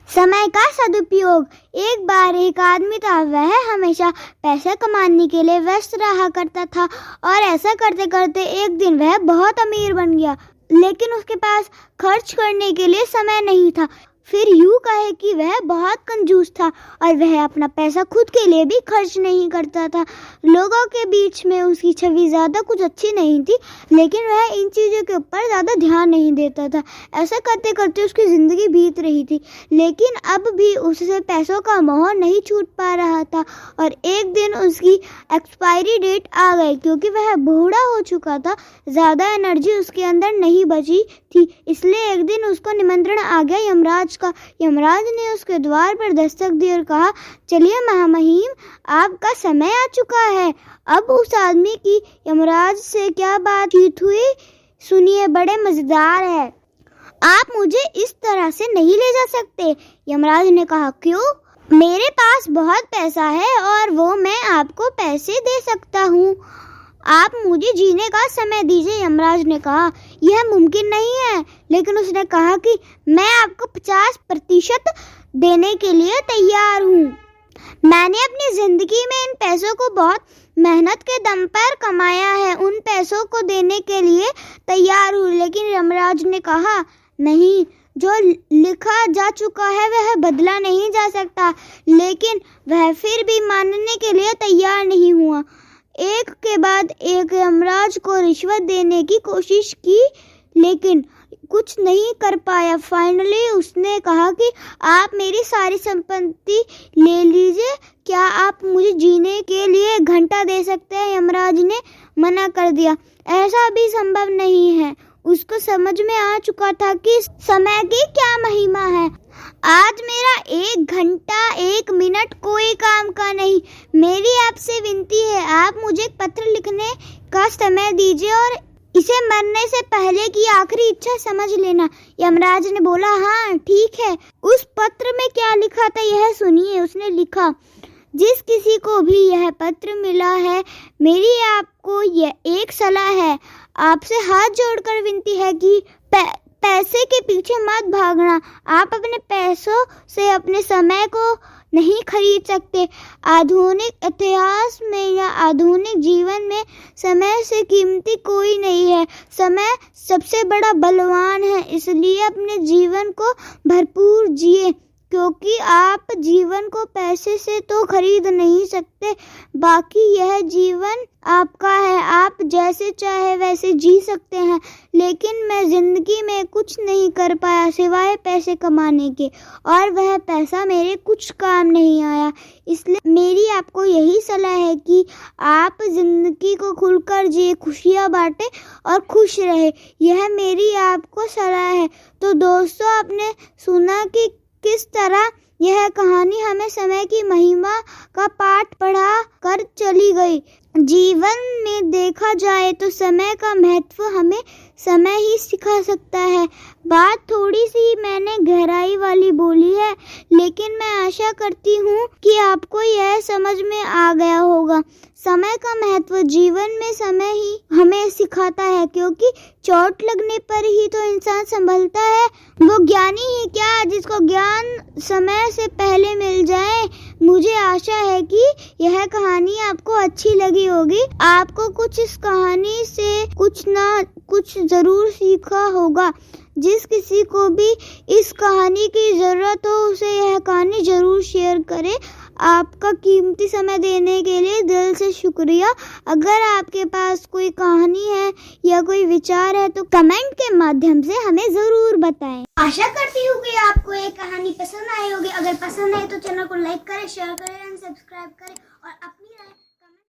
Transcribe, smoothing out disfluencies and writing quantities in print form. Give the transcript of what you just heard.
समय का सदुपयोग। एक बार एक आदमी था, वह हमेशा पैसा कमाने के लिए व्यस्त रहा करता था और ऐसा करते करते एक दिन वह बहुत अमीर बन गया, लेकिन उसके पास खर्च करने के लिए समय नहीं था। फिर यूं कहे कि वह बहुत कंजूस था और वह अपना पैसा खुद के लिए भी खर्च नहीं करता था। लोगों के बीच में उसकी छवि ज़्यादा कुछ अच्छी नहीं थी, लेकिन वह इन चीज़ों के ऊपर ज़्यादा ध्यान नहीं देता था। ऐसा करते करते उसकी ज़िंदगी बीत रही थी, लेकिन अब भी उससे पैसों का मोह नहीं छूट पा रहा था और एक दिन उसकी एक्सपायरी डेट आ गई। क्योंकि वह बूढ़ा हो चुका था, ज़्यादा एनर्जी उसके अंदर नहीं बची थी, इसलिए एक दिन उसको निमंत्रण आ गया यमराज का। यमराज ने उसके द्वार पर दस्तक दी और कहा, चलिए महामहिम, आपका समय आ चुका है। अब उस आदमी की यमराज से क्या बातचीत हुई, सुनिए, बड़े मजेदार है। आप मुझे इस तरह से नहीं ले जा सकते। यमराज ने कहा, क्यों? मेरे पास बहुत पैसा है और वो मैं आपको पैसे दे सकता हूँ। आप मुझे जीने का समय दीजिए। यमराज ने कहा, यह मुमकिन नहीं है, लेकिन उसने कहा कि मैं आपको 50% देने के लिए तैयार हूँ। मैंने अपनी जिंदगी में इन पैसों को बहुत मेहनत के दम पर कमाया है, उन पैसों को देने के लिए तैयार हूँ। लेकिन यमराज ने कहा, नहीं, जो लिखा जा चुका है वह बदला नहीं जा सकता। लेकिन वह फिर भी मानने के लिए तैयार नहीं हुआ। एक के बाद एक यमराज को रिश्वत देने की कोशिश की, लेकिन कुछ नहीं कर पाया। फाइनली उसने कहा कि आप मेरी सारी संपत्ति ले लीजिए, क्या आप मुझे जीने के लिए 1 घंटा दे सकते हैं? यमराज ने मना कर दिया, ऐसा भी संभव नहीं है। उसको समझ में आ चुका था कि समय की क्या महिमा है। आज मेरा 1 घंटा 1 मिनट कोई काम का नहीं। मेरी आपसे विनती है, आप मुझे एक पत्र लिखने का समय दीजिए और इसे मरने से पहले की आखिरी इच्छा समझ लेना। यमराज ने बोला, हाँ ठीक है। उस पत्र में क्या लिखा था यह सुनिए। उसने लिखा, जिस किसी को भी यह पत्र मिला है, मेरी आपको यह एक सलाह है। आपसे हाथ जोड़कर विनती है कि पैसे के पीछे मत भागना। आप अपने पैसों से अपने समय को नहीं खरीद सकते। आधुनिक इतिहास में या आधुनिक जीवन में समय से कीमती कोई नहीं है। समय सबसे बड़ा बलवान है, इसलिए अपने जीवन को भरपूर जिए, क्योंकि आप जीवन को पैसे से तो खरीद नहीं सकते। बाकी यह जीवन आपका है, आप जैसे चाहे वैसे जी सकते हैं। लेकिन मैं जिंदगी में कुछ नहीं कर पाया सिवाय पैसे कमाने के, और वह पैसा मेरे कुछ काम नहीं आया। इसलिए मेरी आपको यही सलाह है कि आप जिंदगी को खुलकर जिए, खुशियाँ बांटे और खुश रहे। यह मेरी आपको सलाह है। तो दोस्तों, आपने सुना कि किस तरह यह कहानी हमें समय की महिमा का पाठ पढ़ा कर चली गई। जीवन में देखा जाए तो समय का महत्व हमें समय ही सिखा सकता है। बात थोड़ी सी मैंने गहराई वाली बोली है, लेकिन मैं आशा करती हूँ कि आपको यह समझ में आ गया होगा। समय का महत्व जीवन में समय ही हमें सिखाता है, क्योंकि चोट लगने पर ही तो इंसान संभलता है। वो ज्ञानी ही क्या जिसको ज्ञान समय से पहले मिल जाए। मुझे आशा है कि यह कहानी आपको अच्छी लगी होगी। आपको कुछ इस कहानी से कुछ ना कुछ जरूर सीखा होगा। जिस किसी को भी इस कहानी की ज़रूरत हो उसे यह कहानी ज़रूर शेयर करें। आपका कीमती समय देने के लिए दिल से शुक्रिया। अगर आपके पास कोई कहानी है या कोई विचार है तो कमेंट के माध्यम से हमें ज़रूर बताएं। आशा करती हूँ कि आपको ये कहानी पसंद आई होगी। अगर पसंद आए तो चैनल को लाइक करें, शेयर करें एंड सब्सक्राइब करें और अपनी राय